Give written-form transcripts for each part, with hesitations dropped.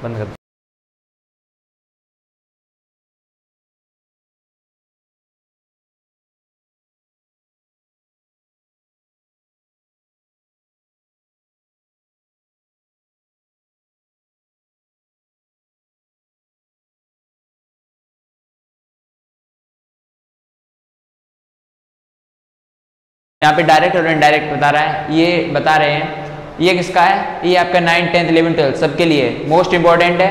बंद कर। यहाँ पे डायरेक्ट और इनडायरेक्ट बता रहा है, ये बता रहे हैं ये किसका है, ये आपका 9th 10th 11th 12th सबके लिए मोस्ट इंपॉर्टेंट है।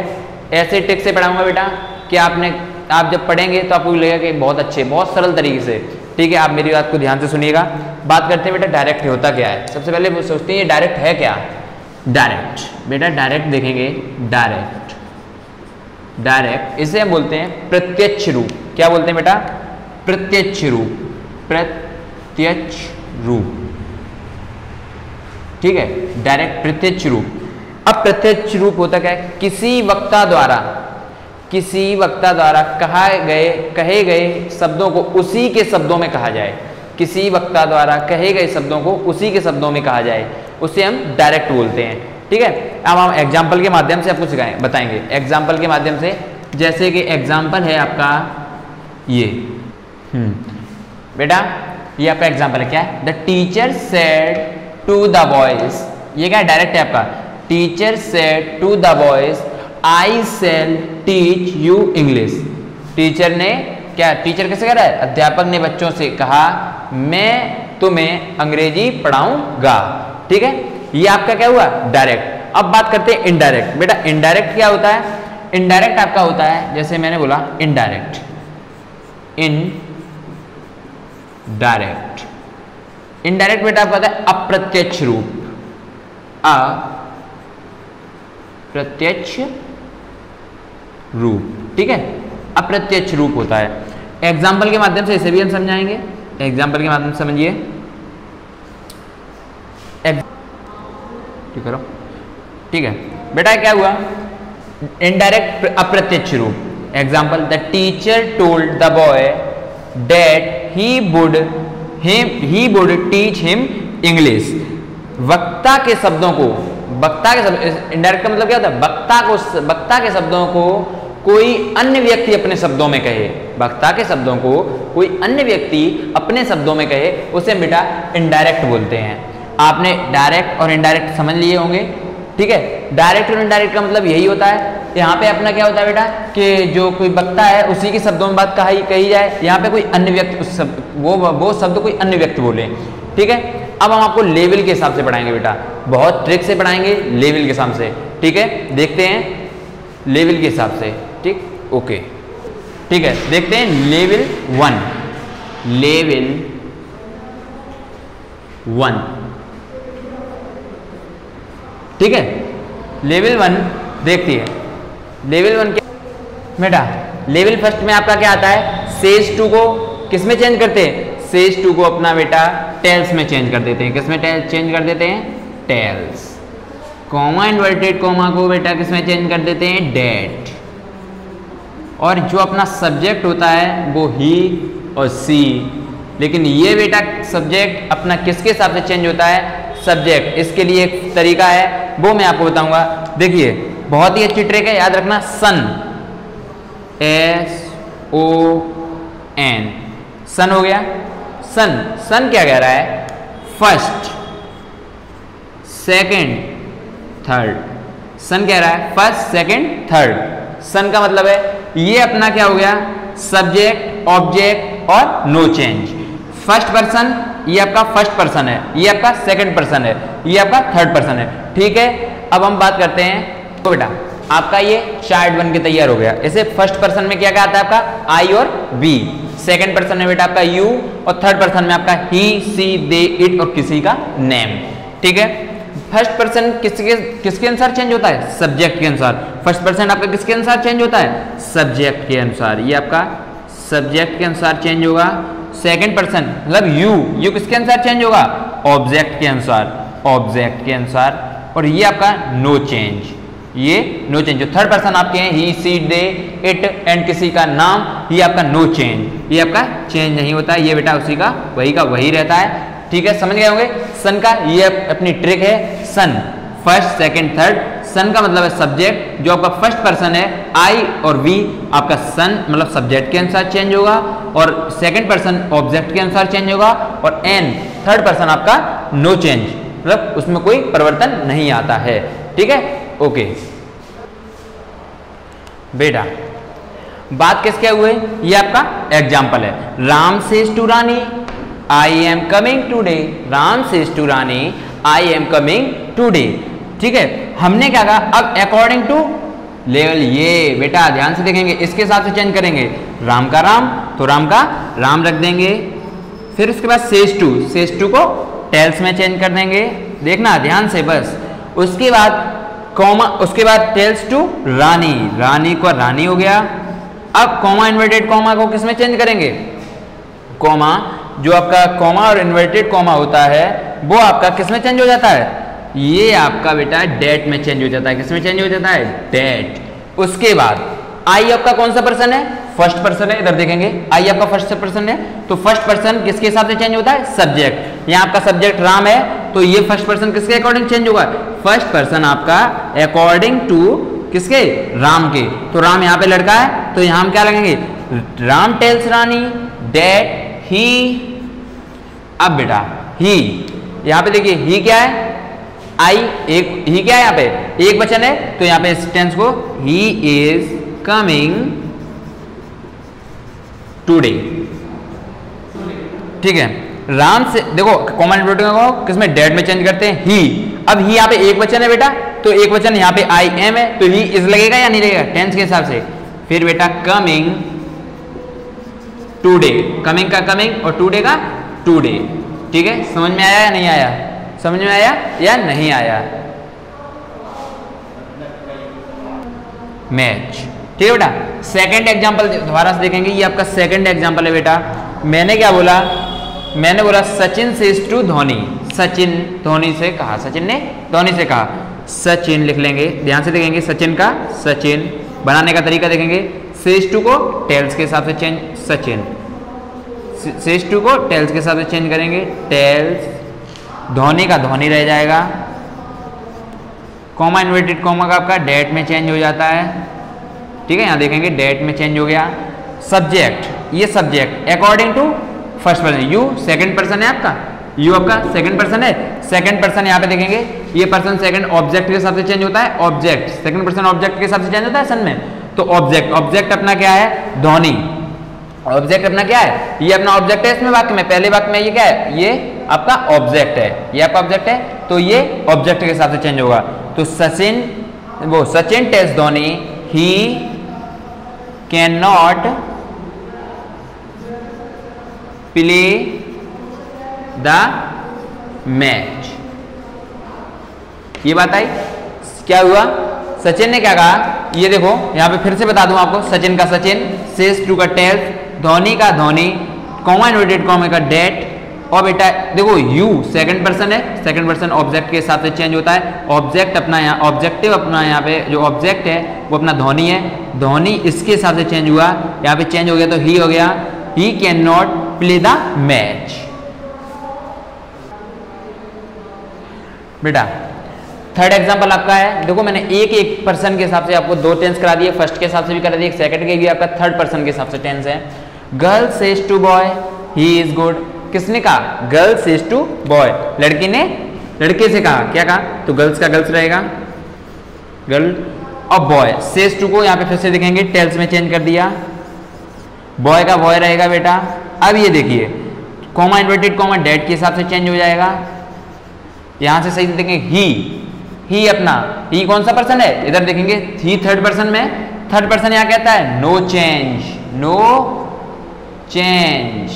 ऐसे ट्रिक से पढ़ाऊंगा बेटा कि आप जब पढ़ेंगे तो आपको लगेगा कि बहुत अच्छे, बहुत सरल तरीके से। ठीक है, आप मेरी बात को ध्यान से सुनिएगा। बात करते हैं बेटा डायरेक्ट होता क्या है। सबसे पहले वो सोचते हैं ये डायरेक्ट है क्या। डायरेक्ट बेटा डायरेक्ट देखेंगे, डायरेक्ट इसे हम बोलते हैं प्रत्यक्ष रूप। क्या बोलते हैं बेटा, प्रत्यक्ष रूप, प्रत्यक्ष रूप। ठीक है, डायरेक्ट प्रत्यक्ष रूप। अब प्रत्यक्ष रूप होता क्या है, किसी वक्ता द्वारा कहे गए शब्दों को उसी के शब्दों में कहा जाए। किसी वक्ता द्वारा कहे गए शब्दों को उसी के शब्दों में कहा जाए, उसे हम डायरेक्ट बोलते हैं। ठीक है, अब हम एग्जाम्पल के माध्यम से आपको बताएंगे। एग्जाम्पल के माध्यम से, जैसे कि एग्जाम्पल है आपका ये बेटा, ये आपका एग्जाम्पल है। क्या है, the teacher said to the boys. ये क्या है, डायरेक्ट है आपका। Teacher said to the boys I shall teach you English. Teacher ने क्या, टीचर कैसे कह रहा है, अध्यापक ने बच्चों से कहा मैं तुम्हें अंग्रेजी पढ़ाऊंगा। ठीक है, ये आपका क्या हुआ, डायरेक्ट। अब बात करते हैं इनडायरेक्ट। बेटा इनडायरेक्ट क्या होता है, इनडायरेक्ट आपका होता है, जैसे मैंने बोला इनडायरेक्ट, इनडायरेक्ट बेटा आपका होता है अप्रत्यक्ष रूप, अप्रत्यक्ष रूप। ठीक है, अप्रत्यक्ष रूप होता है। एग्जाम्पल के माध्यम से इसे भी हम समझाएंगे। एग्जाम्पल के माध्यम से समझिए। ठीक करो, ठीक है बेटा, क्या हुआ, इनडायरेक्ट अप्रत्यक्ष रूप। Example, the teacher told the boy that he would teach him English. वक्ता के शब्दों को, इनडायरेक्ट का मतलब क्या होता है, वक्ता के शब्दों को कोई अन्य व्यक्ति अपने शब्दों में कहे। वक्ता के शब्दों को कोई अन्य व्यक्ति अपने शब्दों में कहे, उसे बेटा इनडायरेक्ट बोलते हैं। आपने डायरेक्ट और इनडायरेक्ट समझ लिए होंगे। ठीक है, डायरेक्ट और इनडायरेक्ट का मतलब यही होता है। यहाँ पे अपना क्या होता है बेटा, कि जो कोई वक्ता है उसी के शब्दों में बात कही जाए। यहाँ पे कोई अन्य व्यक्ति वो शब्द कोई अन्य व्यक्ति बोले। ठीक है, अब हम आपको लेवल के हिसाब से पढ़ाएंगे बेटा, बहुत ट्रिक से पढ़ाएंगे लेवल के हिसाब से। ठीक है, देखते हैं लेवल के हिसाब से। ठीक, ओके, ठीक है, देखते हैं लेवल 1। ठीक है, लेवल 1 देखती है। लेवल 1 क्या बेटा, लेवल फर्स्ट में आपका क्या आता है, सेज टू को किस में चेंज करते हैं, सेज टू को अपना बेटा टेल्स में चेंज कर देते हैं। किस में चेंज कर देते हैं, टेल्स। कॉमा इन्वर्टेड कॉमा को बेटा किस में चेंज कर देते हैं, डेट। और जो अपना सब्जेक्ट होता है वो ही और सी। लेकिन ये बेटा सब्जेक्ट अपना किसके हिसाब से चेंज होता है, सब्जेक्ट। इसके लिए एक तरीका है, वो मैं आपको बताऊंगा। देखिए, बहुत ही अच्छी ट्रिक है, याद रखना। सन, SON, सन हो गया। सन क्या कह रहा है, फर्स्ट, सेकंड, थर्ड। सन कह रहा है फर्स्ट, सेकंड, थर्ड। सन का मतलब है ये अपना क्या हो गया, सब्जेक्ट, ऑब्जेक्ट और नो चेंज। फर्स्ट पर्सन ये आपका फर्स्ट पर्सन है, ये आपका सेकंड पर्सन है, ये आपका थर्ड पर्सन है। ठीक है, अब हम बात करते हैं। तो बेटा आपका ये चार्ट बन के तैयार हो गया। इसे फर्स्ट पर्सन में क्या क्या आता है आपका, आई और वी। सेकंड पर्सन में बेटा आपका यू, और थर्ड पर्सन में आपका ही, सी, दे, इट और किसी का नेम। ठीक है, फर्स्ट पर्सन किसके अनुसार चेंज होता है, सब्जेक्ट के अनुसार। फर्स्ट पर्सन आपका किसके अनुसार चेंज होता है, सब्जेक्ट के अनुसार। ये आपका सब्जेक्ट के अनुसार चेंज होगा। सेकंड पर्सन मतलब यू किसके अनुसार चेंज होगा, ऑब्जेक्ट के अनुसार, ऑब्जेक्ट के अनुसार। और ये आपका नो चेंज, ये नो चेंज। जो थर्ड पर्सन आपके हैं ही, सी, दे, इट एंड किसी का नाम, ये आपका नो चेंज, ये आपका चेंज नहीं होता है। ये बेटा उसी का वही रहता है। ठीक है, समझ गए होंगे। सन का ये अपनी ट्रिक है। सन फर्स्ट, सेकंड, थर्ड, सन का मतलब है सब्जेक्ट, जो आपका फर्स्ट पर्सन है आई और वी आपका सन मतलब सब्जेक्ट के अनुसार चेंज होगा, और सेकंड पर्सन ऑब्जेक्ट के अनुसार चेंज होगा, और एन थर्ड पर्सन आपका नो चेंज, मतलब उसमें कोई परिवर्तन नहीं आता है। ठीक है, ओके बेटा। बात किसके हुए, ये आपका एग्जाम्पल है। Ram says to Rani I am coming today, Ram says to Rani I am coming today. ठीक है, हमने क्या कहा, अब अकॉर्डिंग टू लेवल, ये बेटा ध्यान से देखेंगे, इसके हिसाब से चेंज करेंगे। राम का राम तो राम का राम रख देंगे, फिर उसके बाद सेज टू को टेल्स में चेंज कर देंगे, देखना ध्यान से बस। उसके बाद कॉमा, उसके बाद टेल्स टू रानी, रानी को रानी हो गया। अब कॉमा इन्वर्टेड कॉमा को किस में चेंज करेंगे, कॉमा जो आपका कॉमा और इन्वर्टेड कॉमा होता है वो आपका किस में चेंज हो जाता है, ये आपका बेटा डेट में चेंज हो जाता है। किस में चेंज हो जाता है, डेट। उसके बाद आई आपका कौन सा पर्सन है, फर्स्ट पर्सन है, इधर देखेंगे आई आपका फर्स्ट पर्सन है, तो फर्स्ट पर्सन किसके हिसाब से चेंज होता है, सब्जेक्ट। यहाँ आपका सब्जेक्ट राम है तो ये फर्स्ट पर्सन किसके अकॉर्डिंग चेंज होगा, फर्स्ट पर्सन आपका अकॉर्डिंग टू किसके, राम के। तो राम यहाँ पे लड़का है तो यहाँ हम क्या लगेंगे, राम टेल्स रानी डेट ही। अब बेटा ही, यहाँ पे देखिए ही क्या है, आई एक, ही क्या है यहाँ पे एक वचन है, तो यहाँ पे इस टेंस को ही इज कमिंग टुडे। ठीक है, राम से देखो कॉमन इन्वर्टेड को किसमें, डेट में चेंज करते हैं, ही। अब ही यहाँ पे एक वचन है बेटा, तो एक वचन यहाँ पे आई एम है, तो ही इज लगेगा या नहीं लगेगा, टेंस के हिसाब से। फिर बेटा कमिंग टुडे, कमिंग का कमिंग और टुडे का टुडे। ठीक है, समझ में आया या नहीं आया, समझ में आया या नहीं आया, मैच। ठीक है बेटा, सेकंड एग्जांपल दोबारा से देखेंगे, ये आपका सेकंड एग्जांपल है बेटा। मैंने क्या बोला, मैंने बोला सचिन सेज टू धोनी, सचिन धोनी से कहा, सचिन ने धोनी से कहा, सचिन लिख लेंगे, ध्यान से देखेंगे सचिन का सचिन, बनाने का तरीका देखेंगे, सेज टू को टेल्स के हिसाब से चेंज, सचिन सेज टू को टेल्स के हिसाब से चेंज करेंगे, टेल्स, धोनी का धोनी रह जाएगा, कॉमा इन्वर्टेड कॉमा का आपका डेट में चेंज हो जाता है। ठीक है, यहाँ देखेंगे डेट में चेंज हो गया। सब्जेक्ट, ये subject according to first person, you second person है आपका, यू आपका सेकंड पर्सन है, सेकंड पर्सन यहाँ पे देखेंगे, ये पर्सन सेकंड ऑब्जेक्ट के हिसाब से चेंज होता है, ऑब्जेक्ट सेकंड पर्सन ऑब्जेक्ट के हिसाब से चेंज होता है सन में, तो ऑब्जेक्ट, ऑब्जेक्ट अपना क्या है, धोनी, ऑब्जेक्ट अपना क्या है, ये अपना ऑब्जेक्ट है इसमें वाक्य में, पहले वाक्य में ये क्या है, ये आपका ऑब्जेक्ट है, ये आपका ऑब्जेक्ट है, तो ये ऑब्जेक्ट के हिसाब से चेंज होगा। तो सचिन, वो Sachin tells Dhoni he can not play the match. ये बात आई, क्या हुआ, सचिन ने क्या कहा, ये देखो यहाँ पे फिर से बता दूं आपको, सचिन का सचिन, सेज टू का टेल्स, धोनी का धोनी, कॉमा इन्वर्टेड कॉमा का डेट, और बेटा देखो यू सेकंड पर्सन है, सेकंड पर्सन ऑब्जेक्ट के हिसाब से चेंज होता है, ऑब्जेक्ट अपना यहाँ ऑब्जेक्टिव अपना यहाँ पे जो ऑब्जेक्ट है वो अपना धोनी है, धोनी इसके हिसाब से चेंज हुआ, यहाँ पे चेंज हो गया तो ही हो गया, ही can not play the match. बेटा थर्ड एग्जांपल आपका है, देखो मैंने एक एक पर्सन के हिसाब से आपको दो टेंस करा दिए, फर्स्ट के हिसाब से भी करा दिए, सेकंड के भी आपका थर्ड पर्सन के हिसाब से टेंस है। Girl says to boy he is good, किसने कहा, गर्ल सेज टू बॉय, लड़की ने लड़के से कहा, क्या कहा, तो गर्ल्स का गर्ल्स रहेगा, गर्ल, और बॉय सेज टू को यहाँ पे फिर से देखेंगे टेल्स में चेंज कर दिया, बॉय का बॉय रहेगा बेटा। अब ये देखिए कॉमा इन्वर्टेड कॉमा डेट के हिसाब से चेंज हो जाएगा, यहां से सही देखेंगे ही अपना, ही कौन सा पर्सन है, इधर देखेंगे ही थर्ड पर्सन में, थर्ड पर्सन यहाँ कहता है नो चेंज, नो चेंज,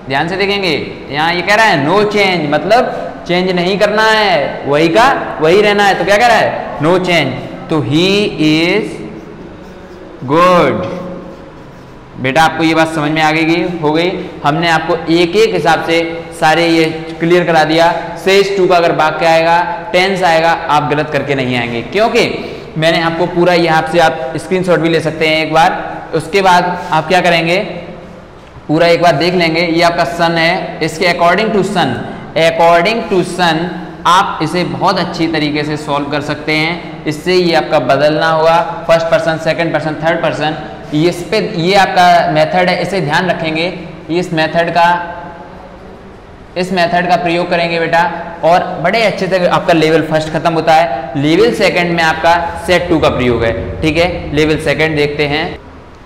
ध्यान से देखेंगे यहाँ ये कह रहा है नो चेंज, मतलब चेंज नहीं करना है, वही का वही रहना है, तो क्या कह रहा है, नो चेंज, तो ही इज गुड। बेटा आपको ये बात समझ में आ गई हो गई, हमने आपको एक एक हिसाब से सारे ये क्लियर करा दिया। सेज टू का अगर वाक्य आएगा, टेंस आएगा, आप गलत करके नहीं आएंगे, क्योंकि मैंने आपको पूरा यहाँ से आप स्क्रीनशॉट भी ले सकते हैं एक बार, उसके बाद आप क्या करेंगे, पूरा एक बार देख लेंगे। ये आपका सन है, इसके अकॉर्डिंग टू सन आप इसे बहुत अच्छी तरीके से सॉल्व कर सकते हैं। इससे ये आपका बदलना होगा first person, second person, third person, इस पे ये आपका मेथड है, इसे ध्यान रखेंगे। इस मेथड का प्रयोग करेंगे बेटा और बड़े अच्छे से आपका लेवल फर्स्ट खत्म होता है। लेवल सेकंड में आपका सेट 2 का प्रयोग है। ठीक है, लेवल सेकंड देखते हैं।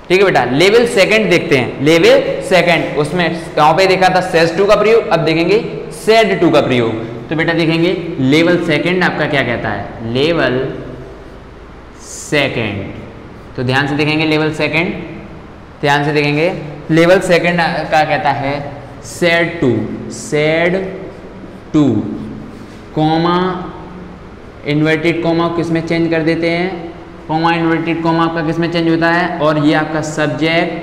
ठीक है बेटा, लेवल सेकंड देखते हैं। लेवल सेकंड, उसमें कहां पे देखा था सेट 2 का प्रयोग, अब देखेंगे सेट 2 का प्रयोग। तो बेटा देखेंगे लेवल सेकंड आपका क्या कहता है, लेवल सेकंड। तो ध्यान से देखेंगे लेवल सेकंड, ध्यान से देखेंगे लेवल सेकंड का कहता है सेड 2 कॉमा इन्वर्टेड कॉमा किस में चेंज कर देते हैं, कॉमा इन्वर्टेड कॉमा आपका किस में चेंज होता है, और ये आपका सब्जेक्ट।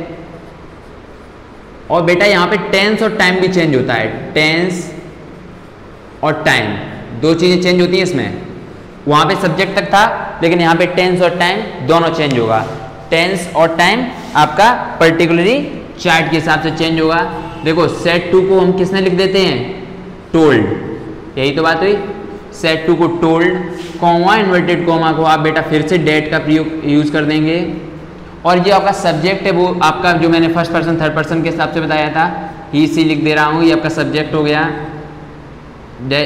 और बेटा यहाँ पे टेंस और टाइम भी चेंज होता है, टेंस और टाइम 2 चीजें चेंज होती हैं इसमें। वहां पे सब्जेक्ट तक था, लेकिन यहाँ पे टेंस और टाइम दोनों चेंज होगा। टेंस और टाइम आपका पर्टिकुलरली चार्ट के हिसाब से चेंज होगा। देखो सेट 2 को हम किसने लिख देते हैं, टोल्ड, यही तो बात हुई। सेट 2 को टोल्ड, कॉमा इन्वर्टेड कॉमा को आप बेटा फिर से डेट का प्रयोग यूज कर देंगे। और ये आपका सब्जेक्ट है, वो आपका जो मैंने फर्स्ट पर्सन थर्ड पर्सन के हिसाब से बताया था, ही सी लिख दे रहा हूँ, ये आपका सब्जेक्ट हो गया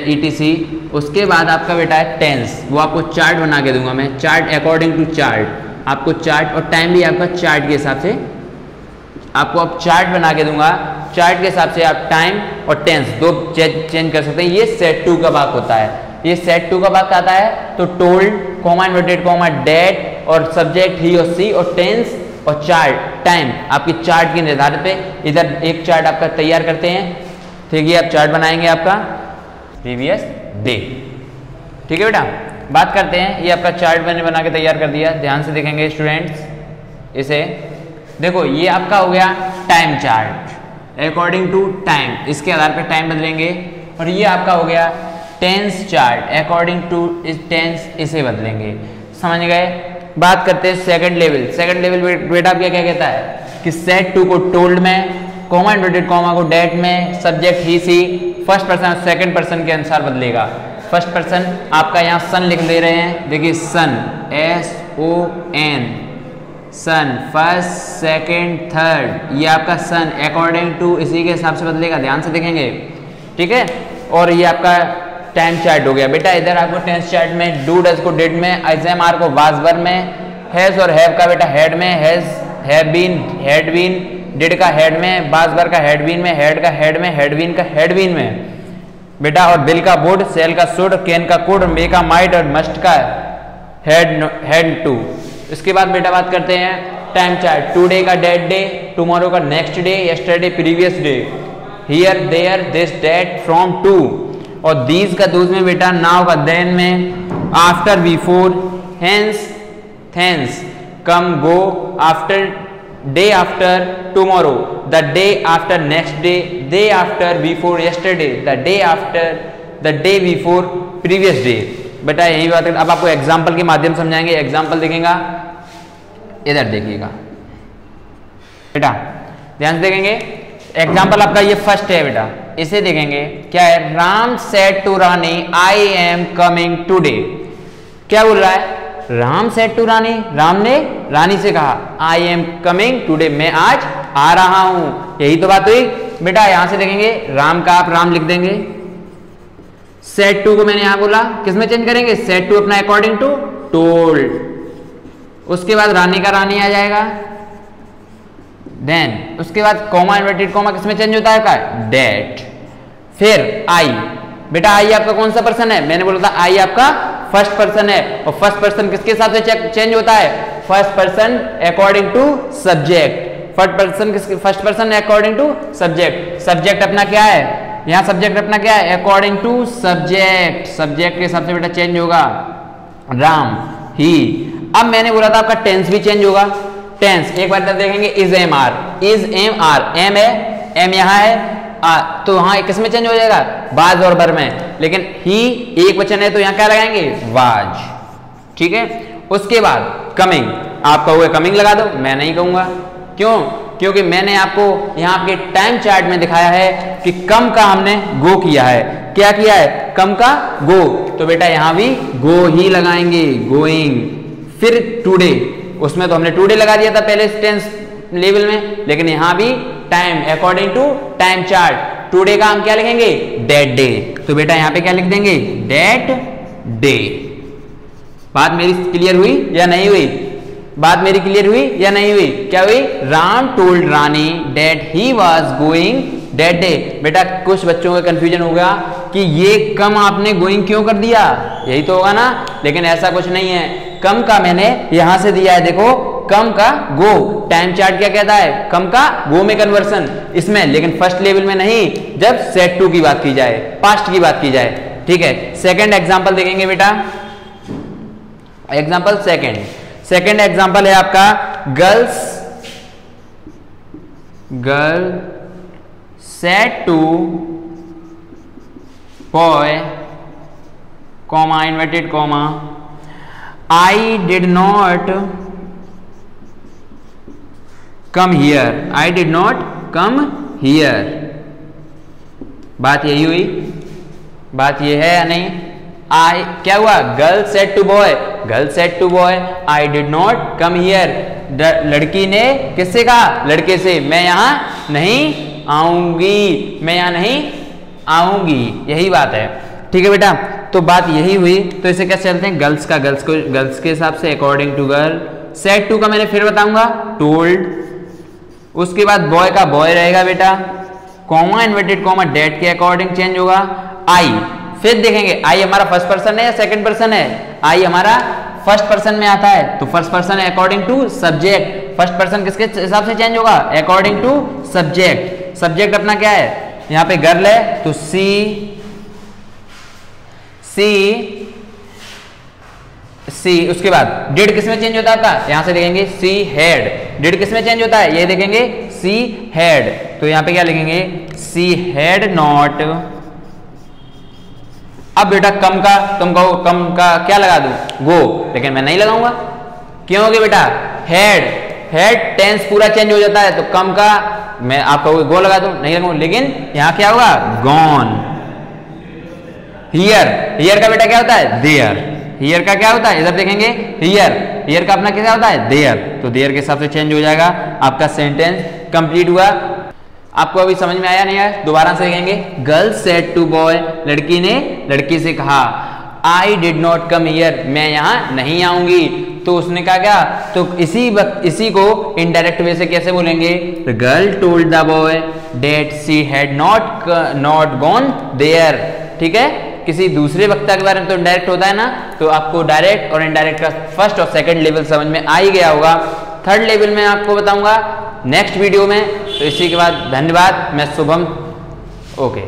ETC। उसके बाद आपका बेटा है टेंस, वो आपको चार्ट बना के दूंगा मैं, चार्ट अकॉर्डिंग टू चार्ट आपको चार्ट, और टाइम भी आपका चार्ट के हिसाब से आपको अब चार्ट बना के दूंगा। चार्ट के हिसाब से आप टाइम और टेंस 2 चेंज कर सकते हैं। ये सेट 2 का भाग होता है। ये सेट 2 का भाग आता है तो told, comma inverted comma, date और सब्जेक्ट ही और सी, और टेंस और चार्ट टाइम आपकी चार्ट के निर्धारित पे। इधर एक चार्ट आपका तैयार करते हैं। ठीक है, आप चार्ट बनाएंगे आपका प्रीवियस डे। ठीक है बेटा, बात करते हैं। ये आपका चार्ट मैंने बना के तैयार कर दिया, ध्यान से देखेंगे स्टूडेंट्स इसे। देखो ये आपका हो गया time chart according to time, इसके आधार पर टाइम बदलेंगे। और ये आपका हो गया टेंस चार्ट अकॉर्डिंग टू इस टेंस, इसे बदलेंगे। समझ गए। बात करते हैं सेकंड लेवल। सेकंड लेवल बेटा क्या क्या कहता है कि सेट 2 को टोल्ड में, कॉमा इन्वर्टेड कॉमा को डेट में, सब्जेक्ट ही सी, फर्स्ट पर्सन और सेकंड पर्सन के अनुसार बदलेगा। फर्स्ट पर्सन आपका यहाँ सन लिख दे रहे हैं, देखिए सन SON, सन फर्स्ट सेकंड थर्ड, ये आपका सन अकॉर्डिंग टू इसी के हिसाब से बदलेगा, ध्यान से देखेंगे। ठीक है, और ये आपका टाइम चार्ट हो गया बेटा। इधर आपको टेंस चार्ट में डू डज को डिड में, ISMR को वाज वर में, हैज और हैव का बेटा हेड में, has have been had been, did का हेड में, वाज वर का हेड बीन में, हेड का हेड में, हेड बीन का हेड बीन में बेटा, और बिल का वुड, सेल का शुड, कैन का कुड, मे का माइट और मस्ट का हेड टू। इसके बाद बेटा बात करते हैं टाइम चार्ट। टुडे का डेट डे, टुमारो का next day, yesterday previous day, here there this that from to, और दीज का दूज में बेटा, नाउ का देन में, after before, hence thence, come go, after day after tomorrow, the day after next day, day after before yesterday, the day after the day before previous day. बेटा यही बात है। अब आपको एग्जाम्पल के माध्यम समझाएंगे। एग्जाम्पल देखेगा, इधर देखिएगा बेटा, ध्यान से देखेंगे। एग्जाम्पल आपका ये फर्स्ट है बेटा, इसे देखेंगे क्या है। Ram said to Rani I am coming today. क्या बोल रहा है, राम सेड टू रानी, राम ने रानी से कहा आई एम कमिंग टूडे, मैं आज आ रहा हूं। यही तो बात हुई बेटा। यहां से देखेंगे राम का आप राम लिख देंगे, सेड टू को मैंने यहां बोला, किसमें चेंज करेंगे, सेड टू अपना अकॉर्डिंग टू टोल्ड, उसके बाद रानी का रानी आ जाएगा, देन उसके बाद कॉमा इन्वर्टेड कॉमा किसमें चेंज होता है, डेट, फिर आई। बेटा आई आपका कौन सा पर्सन है, मैंने बोला था आई आपका फर्स्ट पर्सन है, और फर्स्ट पर्सन किसके हिसाब से चेंज होता है, first person according to subject. First person according to subject. Subject अपना क्या है, यहां सब्जेक्ट अपना क्या है, अकॉर्डिंग टू सब्जेक्ट। सब्जेक्ट के हिसाब से बेटा चेंज होगा राम ही। अब मैंने बोला था आपका टेंस भी चेंज होगा। टेंस एक बार देखेंगे, is am are, is am are, am है, एम यहां है, तो वहां किसमें चेंज हो जाएगा, वाज और वर में। लेकिन ही एक वचन है तो यहां क्या लगाएंगे, वाज। ठीक है, उसके बाद कमिंग, आप कहोगे कमिंग लगा दो, मैं नहीं कहूंगा। क्यों, क्योंकि मैंने आपको यहाँ आपके टाइम चार्ट में दिखाया है कि कम का हमने गो किया है। क्या किया है? कम का गो। तो बेटा यहाँ भी गो ही लगाएंगे, गोइंग। फिर टुडे, उसमें तो हमने टुडे लगा दिया था पहले टेंस लेवल में, लेकिन यहाँ भी time according to time chart. Today का हम क्या लिखेंगे? That day. तो बेटा यहाँ पे क्या लिख देंगे? That day. बात मेरी क्लियर हुई या नहीं हुई? बात मेरी क्लियर हुई या नहीं हुई? क्या हुई? Ram told Rani that he was going that day. बेटा कुछ बच्चों का कंफ्यूजन होगा कि ये कम आपने गोइंग क्यों कर दिया, यही तो होगा ना, लेकिन ऐसा कुछ नहीं है। कम का मैंने यहां से दिया है, देखो कम का गो। टाइम चार्ट क्या कहता है? कम का गो में कन्वर्सन इसमें, लेकिन फर्स्ट लेवल में नहीं, जब सेट टू की बात की जाए, पास्ट की बात की जाए। ठीक है, सेकंड एग्जांपल देखेंगे बेटा। एग्जांपल सेकंड एग्जांपल है आपका girl said to boy comma inverted comma I did not come here, I did not come here. बात यही हुई, बात ये है या नहीं? आई क्या हुआ? Girl said to boy I did not come here. लड़की ने किससे कहा? लड़के से, मैं यहां नहीं आऊंगी, मैं यहां नहीं आऊंगी। यही बात है। ठीक है बेटा, तो बात यही हुई। तो इसे क्या चलते हैं? गर्ल्स का गर्ल्स के हिसाब से according to girl. Said to का मैंने फिर बताऊंगा टोल्ड। उसके बाद बॉय का बॉय रहेगा बेटा, कॉमा इन्वर्टेड कॉमा डेट के अकॉर्डिंग चेंज होगा। आई फिर देखेंगे आई हमारा फर्स्ट पर्सन है या सेकंड पर्सन है? आई हमारा फर्स्ट पर्सन में आता है, तो फर्स्ट पर्सन है according to subject. First person किसके हिसाब से चेंज होगा? According to subject. सब्जेक्ट अपना क्या है? यहां पे गर्ल है तो सी उसके बाद डिड किस में चेंज होता है आपका? यहां से देखेंगे सी हैड। डिड किस में चेंज होता है? ये देखेंगे सी हैड। तो यहां पे क्या लिखेंगे? She had not. अब बेटा कम का तुम कहो कम का क्या लगा दूं? गो, लेकिन मैं नहीं लगाऊंगा। क्योंकि बेटा हेड टेंस पूरा चेंज हो जाता है, तो कम का मैं आप कहोगे गो लगा दूं, नहीं लगाऊंगा। लेकिन यहां क्या होगा? गॉन। हियर का बेटा क्या होता है? देयर। हियर का क्या होता है? इधर देखेंगे हियर का अपना क्या होता है? देयर। तो देयर के हिसाब से चेंज हो जाएगा। आपका सेंटेंस कंप्लीट हुआ। आपको अभी समझ में आया नहीं आया? दोबारा से देखेंगे। गर्ल सेड टू बॉय, लड़की ने लड़की से कहा आई डिड नॉट कम हियर, मैं यहां नहीं आऊंगी। तो उसने कहा क्या? तो इसी को इनडायरेक्ट वे से कैसे बोलेंगे? Girl told the boy that she had not gone there. ठीक है, किसी दूसरे वक्ता के बारे में तो इनडायरेक्ट होता है ना, तो आपको डायरेक्ट और इनडायरेक्ट का फर्स्ट और सेकंड लेवल समझ में आ ही गया होगा। थर्ड लेवल में आपको बताऊंगा नेक्स्ट वीडियो में। तो इसी के बाद धन्यवाद। मैं शुभम। ओके।